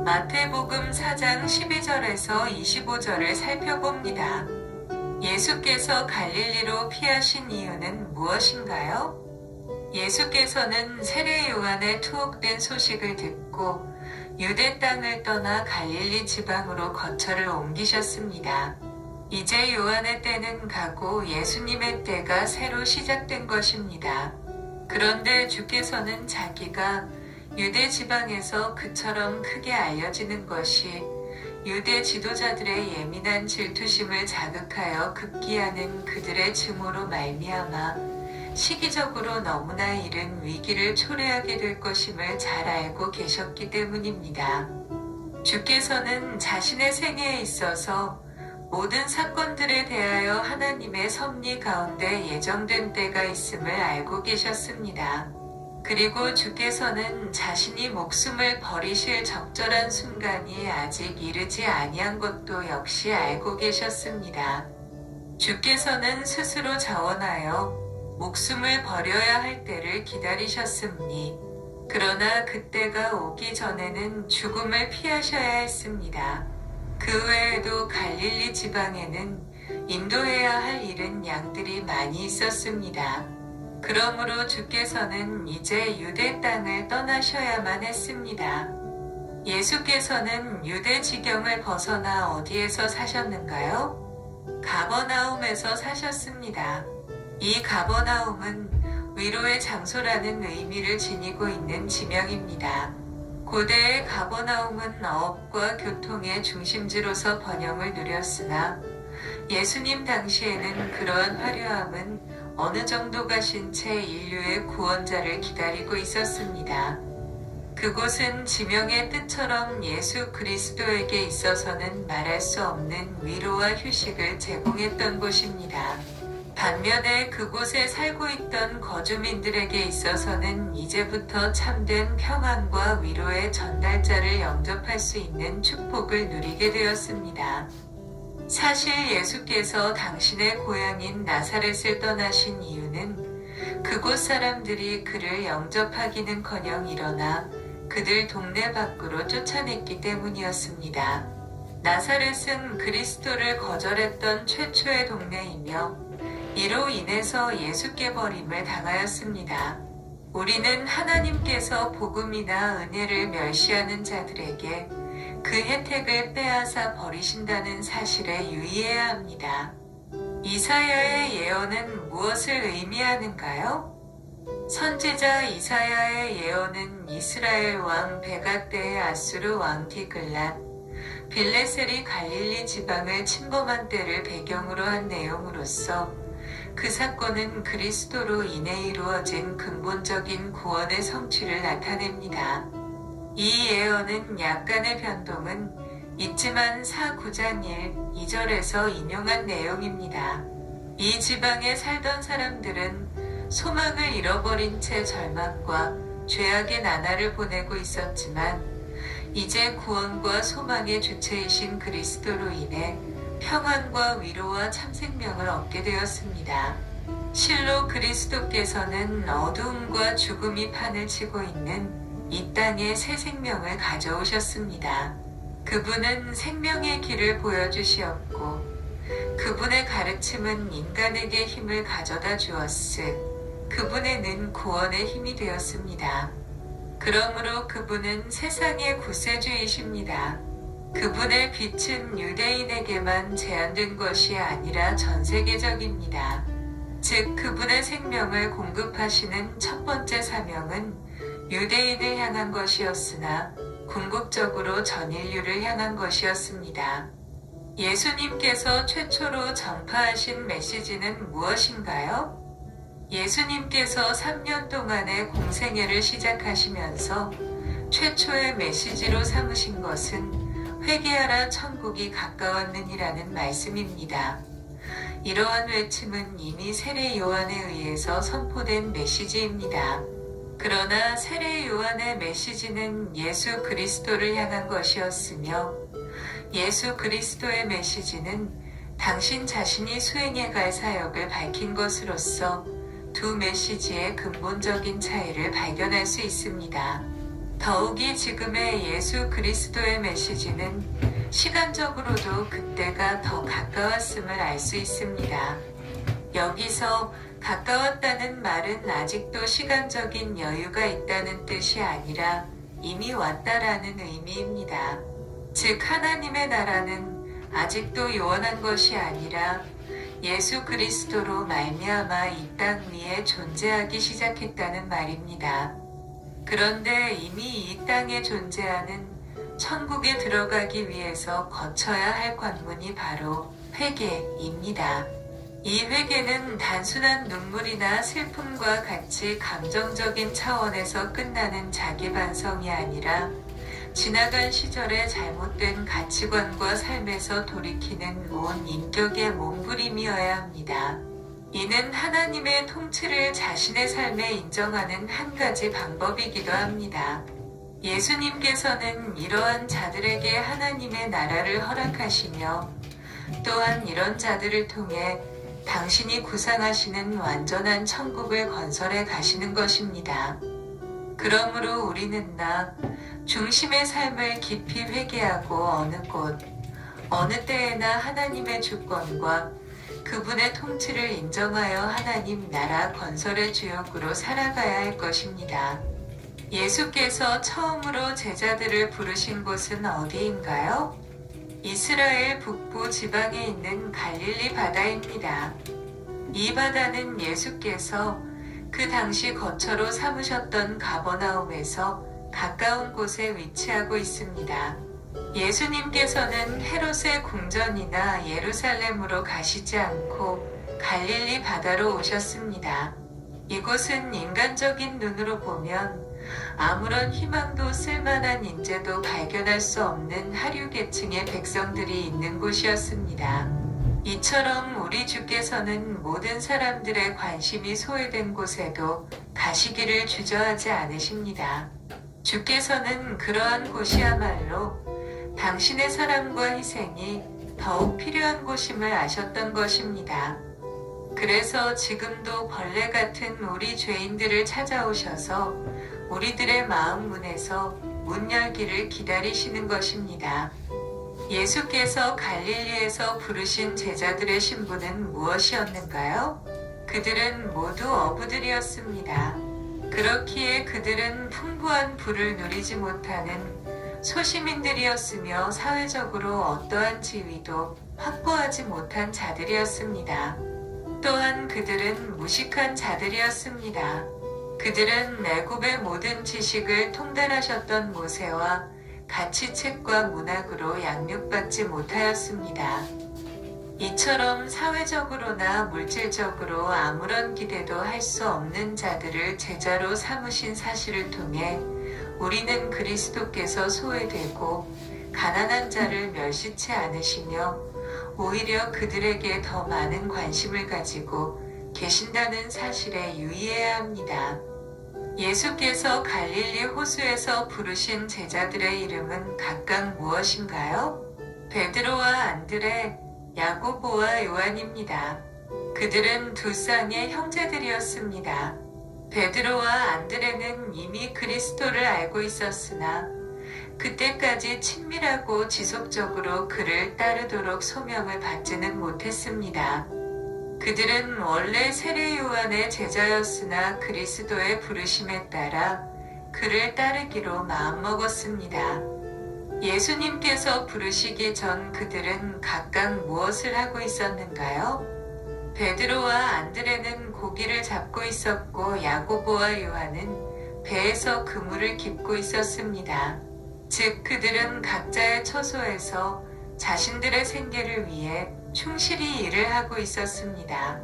마태복음 4장 12절에서 25절을 살펴봅니다. 예수께서 갈릴리로 피하신 이유는 무엇인가요? 예수께서는 세례 요한의 투옥된 소식을 듣고 유대 땅을 떠나 갈릴리 지방으로 거처를 옮기셨습니다. 이제 요한의 때는 가고 예수님의 때가 새로 시작된 것입니다. 그런데 주께서는 자기가 유대 지방에서 그처럼 크게 알려지는 것이 유대 지도자들의 예민한 질투심을 자극하여 급기야는 그들의 증오로 말미암아 시기적으로 너무나 이른 위기를 초래하게 될 것임을 잘 알고 계셨기 때문입니다. 주께서는 자신의 생애에 있어서 모든 사건들에 대하여 하나님의 섭리 가운데 예정된 때가 있음을 알고 계셨습니다. 그리고 주께서는 자신이 목숨을 버리실 적절한 순간이 아직 이르지 아니한 것도 역시 알고 계셨습니다. 주께서는 스스로 자원하여 목숨을 버려야 할 때를 기다리셨으니 그러나 그때가 오기 전에는 죽음을 피하셔야 했습니다. 그 외에도 갈릴리 지방에는 인도해야 할 일은 양들이 많이 있었습니다. 그러므로 주께서는 이제 유대 땅을 떠나셔야만 했습니다. 예수께서는 유대 지경을 벗어나 어디에서 사셨는가요? 가버나움에서 사셨습니다. 이 가버나움은 위로의 장소라는 의미를 지니고 있는 지명입니다. 고대의 가버나움은 어업과 교통의 중심지로서 번영을 누렸으나 예수님 당시에는 그러한 화려함은 어느 정도 가신 채 인류의 구원자를 기다리고 있었습니다. 그곳은 지명의 뜻처럼 예수 그리스도에게 있어서는 말할 수 없는 위로와 휴식을 제공했던 곳입니다. 반면에 그곳에 살고 있던 거주민들에게 있어서는 이제부터 참된 평안과 위로의 전달자를 영접할 수 있는 축복을 누리게 되었습니다. 사실 예수께서 당신의 고향인 나사렛을 떠나신 이유는 그곳 사람들이 그를 영접하기는커녕 일어나 그들 동네 밖으로 쫓아냈기 때문이었습니다. 나사렛은 그리스도를 거절했던 최초의 동네이며 이로 인해서 예수께 버림을 당하였습니다. 우리는 하나님께서 복음이나 은혜를 멸시하는 자들에게 그 혜택을 빼앗아 버리신다는 사실에 유의해야 합니다. 이사야의 예언은 무엇을 의미하는가요? 선지자 이사야의 예언은 이스라엘 왕 베가 때의 아수르 왕 디글랏 빌레셀이 갈릴리 지방을 침범한 때를 배경으로 한 내용으로서 그 사건은 그리스도로 인해 이루어진 근본적인 구원의 성취를 나타냅니다. 이 예언은 약간의 변동은 있지만 9장 2절에서 인용한 내용입니다. 이 지방에 살던 사람들은 소망을 잃어버린 채 절망과 죄악의 나날을 보내고 있었지만 이제 구원과 소망의 주체이신 그리스도로 인해 평안과 위로와 참생명을 얻게 되었습니다. 실로 그리스도께서는 어두움과 죽음이 판을 치고 있는 이 땅에 새 생명을 가져오셨습니다. 그분은 생명의 길을 보여주시었고 그분의 가르침은 인간에게 힘을 가져다 주었으 그분의 는 구원의 힘이 되었습니다. 그러므로 그분은 세상의 구세주이십니다. 그분의 빛은 유대인에게만 제한된 것이 아니라 전세계적입니다. 즉 그분의 생명을 공급하시는 첫 번째 사명은 유대인을 향한 것이었으나 궁극적으로 전 인류를 향한 것이었습니다. 예수님께서 최초로 전파하신 메시지는 무엇인가요? 예수님께서 3년 동안의 공생애를 시작하시면서 최초의 메시지로 삼으신 것은 회개하라 천국이 가까웠느니라는 말씀입니다. 이러한 외침은 이미 세례 요한에 의해서 선포된 메시지입니다. 그러나 세례 요한의 메시지는 예수 그리스도를 향한 것이었으며 예수 그리스도의 메시지는 당신 자신이 수행해 갈 사역을 밝힌 것으로서 두 메시지의 근본적인 차이를 발견할 수 있습니다. 더욱이 지금의 예수 그리스도의 메시지는 시간적으로도 그때가 더 가까웠음을 알 수 있습니다. 여기서 가까웠다는 말은 아직도 시간적인 여유가 있다는 뜻이 아니라 이미 왔다라는 의미입니다. 즉 하나님의 나라는 아직도 요원한 것이 아니라 예수 그리스도로 말미암아 이 땅 위에 존재하기 시작했다는 말입니다. 그런데 이미 이 땅에 존재하는 천국에 들어가기 위해서 거쳐야 할 관문이 바로 회개입니다. 이 회개는 단순한 눈물이나 슬픔과 같이 감정적인 차원에서 끝나는 자기 반성이 아니라 지나간 시절의 잘못된 가치관과 삶에서 돌이키는 온 인격의 몸부림이어야 합니다. 이는 하나님의 통치를 자신의 삶에 인정하는 한 가지 방법이기도 합니다. 예수님께서는 이러한 자들에게 하나님의 나라를 허락하시며 또한 이런 자들을 통해 당신이 구상하시는 완전한 천국을 건설해 가시는 것입니다. 그러므로 우리는 나 중심의 삶을 깊이 회개하고 어느 곳, 어느 때에나 하나님의 주권과 그분의 통치를 인정하여 하나님 나라 건설의 주역으로 살아가야 할 것입니다. 예수께서 처음으로 제자들을 부르신 곳은 어디인가요? 이스라엘 북부 지방에 있는 갈릴리 바다입니다. 이 바다는 예수께서 그 당시 거처로 삼으셨던 가버나움에서 가까운 곳에 위치하고 있습니다. 예수님께서는 헤롯의 궁전이나 예루살렘으로 가시지 않고 갈릴리 바다로 오셨습니다. 이곳은 인간적인 눈으로 보면 아무런 희망도 쓸만한 인재도 발견할 수 없는 하류 계층의 백성들이 있는 곳이었습니다. 이처럼 우리 주께서는 모든 사람들의 관심이 소외된 곳에도 가시기를 주저하지 않으십니다. 주께서는 그러한 곳이야말로 당신의 사랑과 희생이 더욱 필요한 곳임을 아셨던 것입니다. 그래서 지금도 벌레 같은 우리 죄인들을 찾아오셔서 우리들의 마음 문에서 문 열기를 기다리시는 것입니다. 예수께서 갈릴리에서 부르신 제자들의 신분은 무엇이었는가요? 그들은 모두 어부들이었습니다. 그렇기에 그들은 풍부한 부를 누리지 못하는 소시민들이었으며 사회적으로 어떠한 지위도 확보하지 못한 자들이었습니다. 또한 그들은 무식한 자들이었습니다. 그들은 애굽의 모든 지식을 통달하셨던 모세와 가치책과 문학으로 양육받지 못하였습니다. 이처럼 사회적으로나 물질적으로 아무런 기대도 할 수 없는 자들을 제자로 삼으신 사실을 통해 우리는 그리스도께서 소외되고 가난한 자를 멸시치 않으시며 오히려 그들에게 더 많은 관심을 가지고 계신다는 사실에 유의해야 합니다. 예수께서 갈릴리 호수에서 부르신 제자들의 이름은 각각 무엇인가요? 베드로와 안드레, 야고보와 요한입니다. 그들은 두 쌍의 형제들이었습니다. 베드로와 안드레는 이미 그리스도를 알고 있었으나 그때까지 친밀하고 지속적으로 그를 따르도록 소명을 받지는 못했습니다. 그들은 원래 세례 요한의 제자였으나 그리스도의 부르심에 따라 그를 따르기로 마음먹었습니다. 예수님께서 부르시기 전 그들은 각각 무엇을 하고 있었는가요? 베드로와 안드레는 고기를 잡고 있었고 야고보와 요한은 배에서 그물을 깁고 있었습니다. 즉 그들은 각자의 처소에서 자신들의 생계를 위해 충실히 일을 하고 있었습니다.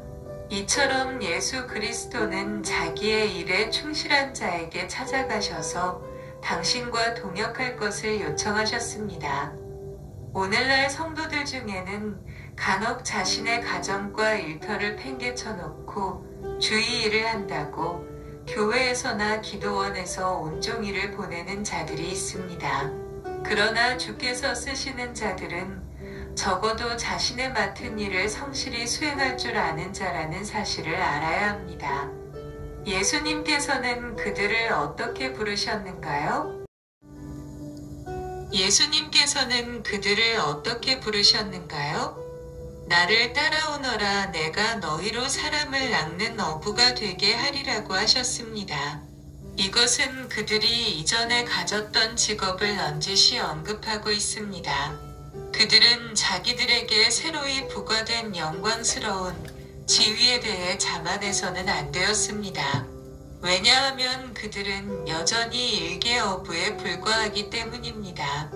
이처럼 예수 그리스도는 자기의 일에 충실한 자에게 찾아가셔서 당신과 동역할 것을 요청하셨습니다. 오늘날 성도들 중에는 간혹 자신의 가정과 일터를 팽개쳐 놓고 주의 일을 한다고 교회에서나 기도원에서 온종일을 보내는 자들이 있습니다. 그러나 주께서 쓰시는 자들은 적어도 자신의 맡은 일을 성실히 수행할 줄 아는 자라는 사실을 알아야 합니다. 예수님께서는 그들을 어떻게 부르셨는가요? 예수님께서는 그들을 어떻게 부르셨는가요? 나를 따라오너라 내가 너희로 사람을 낚는 어부가 되게 하리라고 하셨습니다. 이것은 그들이 이전에 가졌던 직업을 넌지시 언급하고 있습니다. 그들은 자기들에게 새로이 부과된 영광스러운 지위에 대해 자만해서는 안 되었습니다. 왜냐하면 그들은 여전히 일개 어부에 불과하기 때문입니다.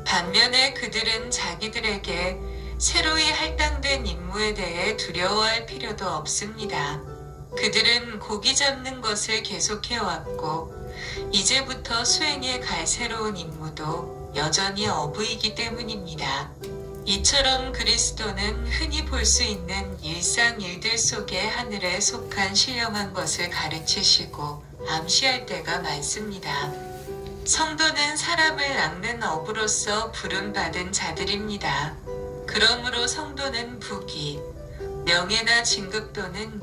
반면에 그들은 자기들에게 새로이 할당된 임무에 대해 두려워할 필요도 없습니다. 그들은 고기 잡는 것을 계속해왔고 이제부터 수행해 갈 새로운 임무도 여전히 어부이기 때문입니다. 이처럼 그리스도는 흔히 볼 수 있는 일상 일들 속에 하늘에 속한 신령한 것을 가르치시고 암시할 때가 많습니다. 성도는 사람을 낚는 어부로서 부름받은 자들입니다. 그러므로 성도는 부귀, 명예나 진급 또는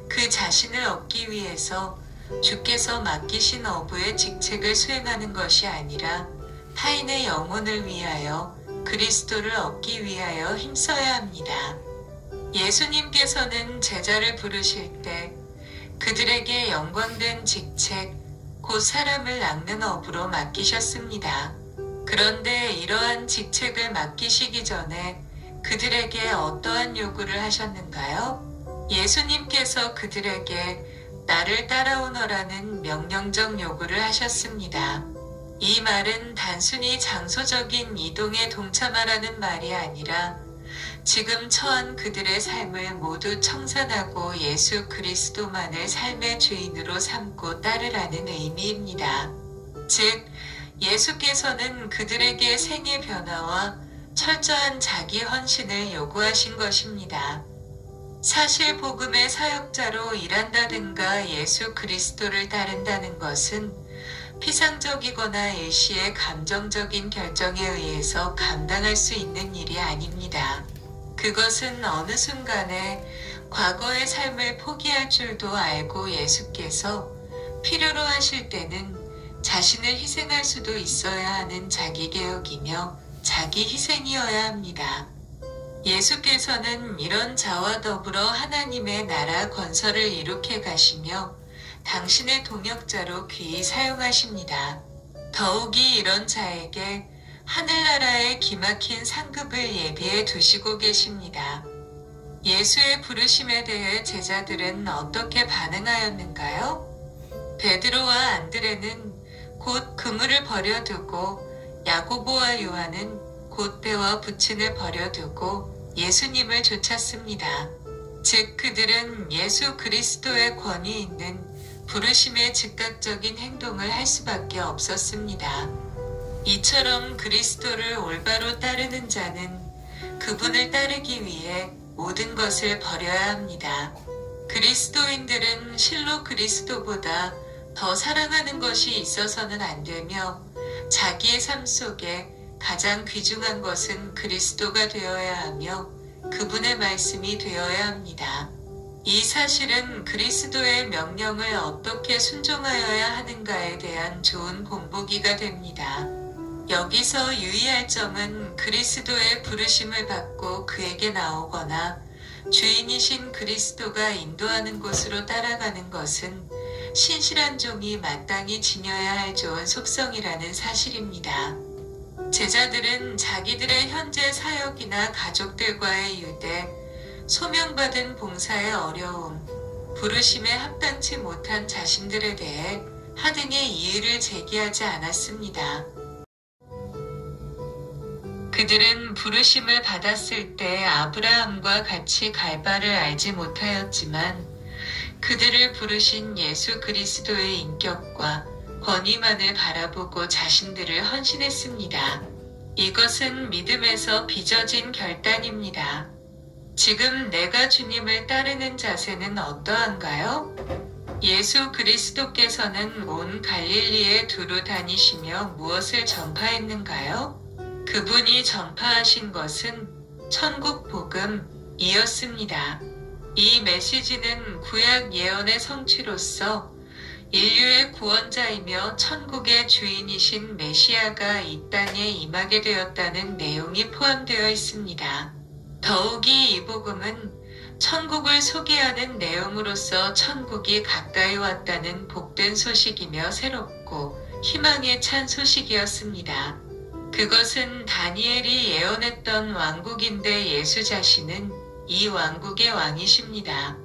그 자신을 얻기 위해서 주께서 맡기신 어부의 직책을 수행하는 것이 아니라 타인의 영혼을 위하여 그리스도를 얻기 위하여 힘써야 합니다. 예수님께서는 제자를 부르실 때 그들에게 영광된 직책, 곧 사람을 낚는 업으로 맡기셨습니다. 그런데 이러한 직책을 맡기시기 전에 그들에게 어떠한 요구를 하셨는가요? 예수님께서 그들에게 나를 따라오너라는 명령적 요구를 하셨습니다. 이 말은 단순히 장소적인 이동에 동참하라는 말이 아니라 지금 처한 그들의 삶을 모두 청산하고 예수 그리스도만을 삶의 주인으로 삼고 따르라는 의미입니다. 즉, 예수께서는 그들에게 생의 변화와 철저한 자기 헌신을 요구하신 것입니다. 사실 복음의 사역자로 일한다든가 예수 그리스도를 따른다는 것은 피상적이거나 일시의 감정적인 결정에 의해서 감당할 수 있는 일이 아닙니다. 그것은 어느 순간에 과거의 삶을 포기할 줄도 알고 예수께서 필요로 하실 때는 자신을 희생할 수도 있어야 하는 자기개혁이며 자기 희생이어야 합니다. 예수께서는 이런 자와 더불어 하나님의 나라 건설을 이룩해 가시며 당신의 동역자로 귀히 사용하십니다. 더욱이 이런 자에게 하늘나라의 기막힌 상급을 예비해 두시고 계십니다. 예수의 부르심에 대해 제자들은 어떻게 반응하였는가요? 베드로와 안드레는 곧 그물을 버려두고 야고보와 요한은 곧 배와 부친을 버려두고 예수님을 쫓았습니다. 즉 그들은 예수 그리스도의 권위 있는 부르심의 즉각적인 행동을 할 수밖에 없었습니다. 이처럼 그리스도를 올바로 따르는 자는 그분을 따르기 위해 모든 것을 버려야 합니다. 그리스도인들은 실로 그리스도보다 더 사랑하는 것이 있어서는 안 되며 자기의 삶 속에 가장 귀중한 것은 그리스도가 되어야 하며 그분의 말씀이 되어야 합니다. 이 사실은 그리스도의 명령을 어떻게 순종하여야 하는가에 대한 좋은 본보기가 됩니다. 여기서 유의할 점은 그리스도의 부르심을 받고 그에게 나오거나 주인이신 그리스도가 인도하는 곳으로 따라가는 것은 신실한 종이 마땅히 지녀야 할 좋은 속성이라는 사실입니다. 제자들은 자기들의 현재 사역이나 가족들과의 유대, 소명받은 봉사의 어려움, 부르심에 합당치 못한 자신들에 대해 하등의 이의를 제기하지 않았습니다. 그들은 부르심을 받았을 때 아브라함과 같이 갈 바를 알지 못하였지만 그들을 부르신 예수 그리스도의 인격과 권위만을 바라보고 자신들을 헌신했습니다. 이것은 믿음에서 빚어진 결단입니다. 지금 내가 주님을 따르는 자세는 어떠한가요? 예수 그리스도께서는 온 갈릴리에 두루 다니시며 무엇을 전파했는가요? 그분이 전파하신 것은 천국 복음이었습니다. 이 메시지는 구약 예언의 성취로서 인류의 구원자이며 천국의 주인이신 메시아가 이 땅에 임하게 되었다는 내용이 포함되어 있습니다. 더욱이 이 복음은 천국을 소개하는 내용으로서 천국이 가까이 왔다는 복된 소식이며 새롭고 희망에 찬 소식이었습니다. 그것은 다니엘이 예언했던 왕국인데 예수 자신은 이 왕국의 왕이십니다.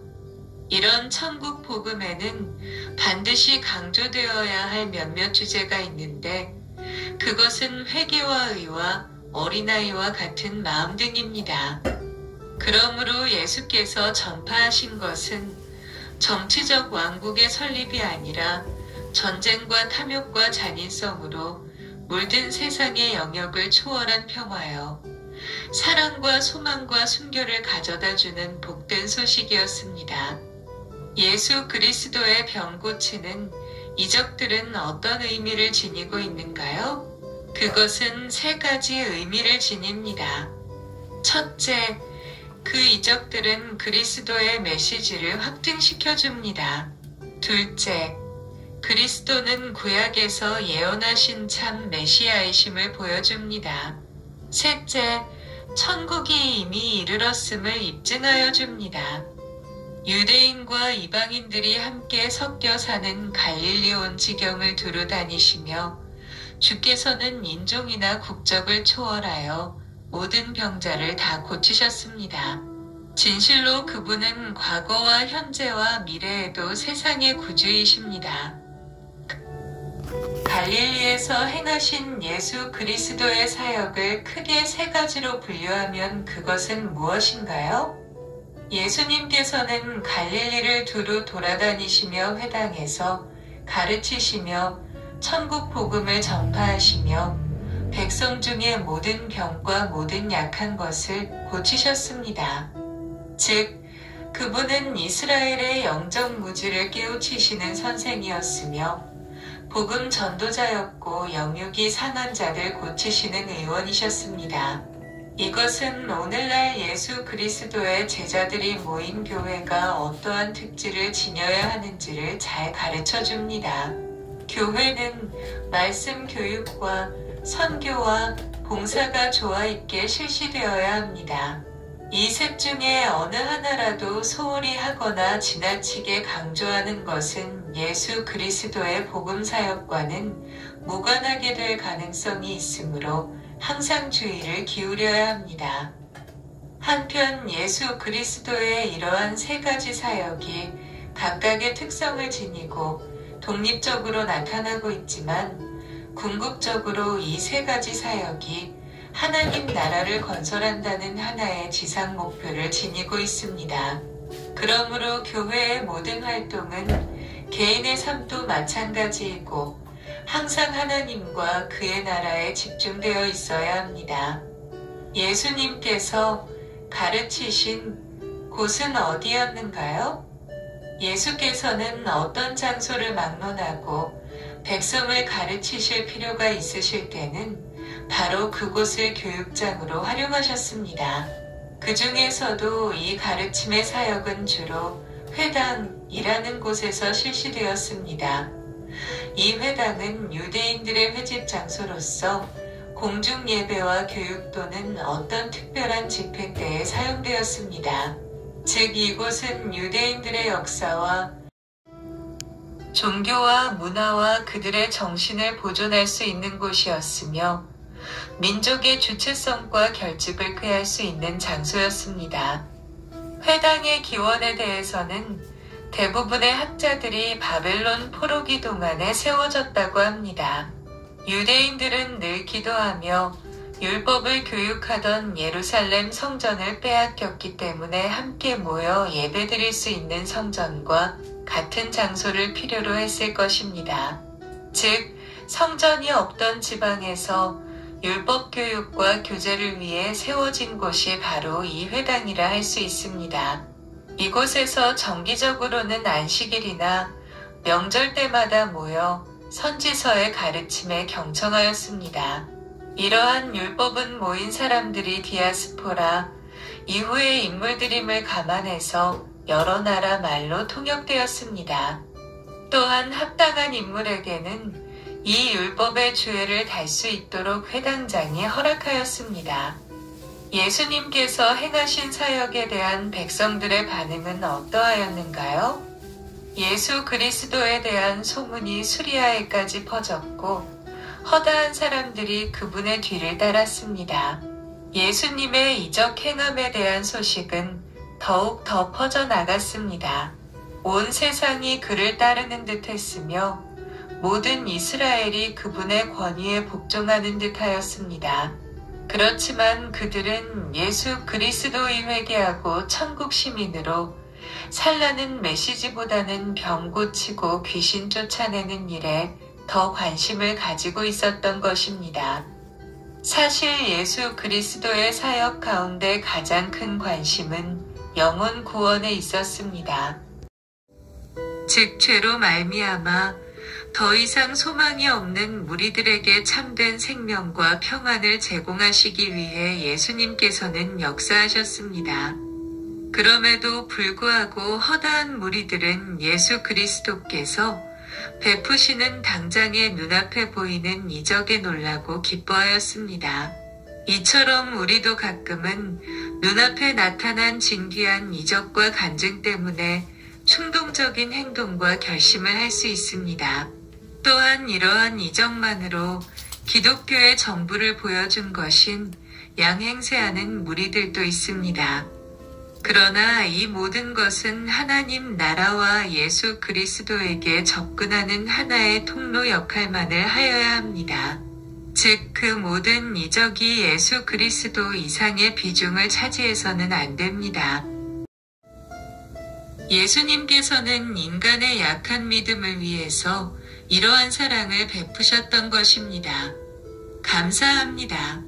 이런 천국 복음에는 반드시 강조되어야 할 몇몇 주제가 있는데 그것은 회개와 의와 어린아이와 같은 마음 등입니다. 그러므로 예수께서 전파하신 것은 정치적 왕국의 설립이 아니라 전쟁과 탐욕과 잔인성으로 물든 세상의 영역을 초월한 평화요, 사랑과 소망과 순결을 가져다주는 복된 소식이었습니다. 예수 그리스도의 병 고치는 이적들은 어떤 의미를 지니고 있는가요? 그것은 세 가지 의미를 지닙니다. 첫째, 그 이적들은 그리스도의 메시지를 확증시켜 줍니다. 둘째, 그리스도는 구약에서 예언하신 참 메시아이심을 보여줍니다. 셋째, 천국이 이미 이르렀음을 입증하여 줍니다. 유대인과 이방인들이 함께 섞여 사는 갈릴리 온 지경을 두루 다니시며 주께서는 인종이나 국적을 초월하여 모든 병자를 다 고치셨습니다. 진실로 그분은 과거와 현재와 미래에도 세상의 구주이십니다. 갈릴리에서 행하신 예수 그리스도의 사역을 크게 세 가지로 분류하면 그것은 무엇인가요? 예수님께서는 갈릴리를 두루 돌아다니시며 회당에서 가르치시며 천국 복음을 전파하시며 백성 중의 모든 병과 모든 약한 것을 고치셨습니다. 즉, 그분은 이스라엘의 영적 무지를 깨우치시는 선생이었으며 복음 전도자였고 영육이 상한 자들 고치시는 의원이셨습니다. 이것은 오늘날 예수 그리스도의 제자들이 모인 교회가 어떠한 특질을 지녀야 하는지를 잘 가르쳐 줍니다. 교회는 말씀 교육과 선교와 봉사가 조화 있게 실시되어야 합니다. 이 셋 중에 어느 하나라도 소홀히 하거나 지나치게 강조하는 것은 예수 그리스도의 복음 사역과는 무관하게 될 가능성이 있으므로 항상 주의를 기울여야 합니다. 한편 예수 그리스도의 이러한 세 가지 사역이 각각의 특성을 지니고 독립적으로 나타나고 있지만 궁극적으로 이 세 가지 사역이 하나님 나라를 건설한다는 하나의 지상 목표를 지니고 있습니다. 그러므로 교회의 모든 활동은 개인의 삶도 마찬가지이고 항상 하나님과 그의 나라에 집중되어 있어야 합니다. 예수님께서 가르치신 곳은 어디였는가요? 예수께서는 어떤 장소를 막론하고 백성을 가르치실 필요가 있으실 때는 바로 그곳을 교육장으로 활용하셨습니다. 그 중에서도 이 가르침의 사역은 주로 회당이라는 곳에서 실시되었습니다. 이 회당은 유대인들의 회집 장소로서 공중 예배와 교육 또는 어떤 특별한 집회 때에 사용되었습니다. 즉 이곳은 유대인들의 역사와 종교와 문화와 그들의 정신을 보존할 수 있는 곳이었으며 민족의 주체성과 결집을 꾀할 수 있는 장소였습니다. 회당의 기원에 대해서는 대부분의 학자들이 바벨론 포로기 동안에 세워졌다고 합니다. 유대인들은 늘 기도하며 율법을 교육하던 예루살렘 성전을 빼앗겼기 때문에 함께 모여 예배드릴 수 있는 성전과 같은 장소를 필요로 했을 것입니다. 즉, 성전이 없던 지방에서 율법 교육과 교제를 위해 세워진 곳이 바로 이 회당이라 할 수 있습니다. 이곳에서 정기적으로는 안식일이나 명절 때마다 모여 선지서의 가르침에 경청하였습니다. 이러한 율법은 모인 사람들이 디아스포라 이후의 인물들임을 감안해서 여러 나라 말로 통역되었습니다. 또한 합당한 인물에게는 이 율법의 주애를 달 수 있도록 회당장이 허락하였습니다. 예수님께서 행하신 사역에 대한 백성들의 반응은 어떠하였는가요? 예수 그리스도에 대한 소문이 수리아에까지 퍼졌고 허다한 사람들이 그분의 뒤를 따랐습니다. 예수님의 이적 행함에 대한 소식은 더욱 더 퍼져나갔습니다. 온 세상이 그를 따르는 듯 했으며 모든 이스라엘이 그분의 권위에 복종하는 듯 하였습니다. 그렇지만 그들은 예수 그리스도의 회개하고 천국 시민으로 살라는 메시지보다는 병 고치고 귀신 쫓아내는 일에 더 관심을 가지고 있었던 것입니다. 사실 예수 그리스도의 사역 가운데 가장 큰 관심은 영혼 구원에 있었습니다. 즉 죄로 말미암아 더 이상 소망이 없는 무리들에게 참된 생명과 평안을 제공하시기 위해 예수님께서는 역사하셨습니다. 그럼에도 불구하고 허다한 무리들은 예수 그리스도께서 베푸시는 당장의 눈앞에 보이는 이적에 놀라고 기뻐하였습니다. 이처럼 우리도 가끔은 눈앞에 나타난 진귀한 이적과 간증 때문에 충동적인 행동과 결심을 할 수 있습니다. 또한 이러한 이적만으로 기독교의 전부를 보여준 것인 양행세하는 무리들도 있습니다. 그러나 이 모든 것은 하나님 나라와 예수 그리스도에게 접근하는 하나의 통로 역할만을 하여야 합니다. 즉, 그 모든 이적이 예수 그리스도 이상의 비중을 차지해서는 안 됩니다. 예수님께서는 인간의 약한 믿음을 위해서 이러한 사랑을 베푸셨던 것입니다. 감사합니다.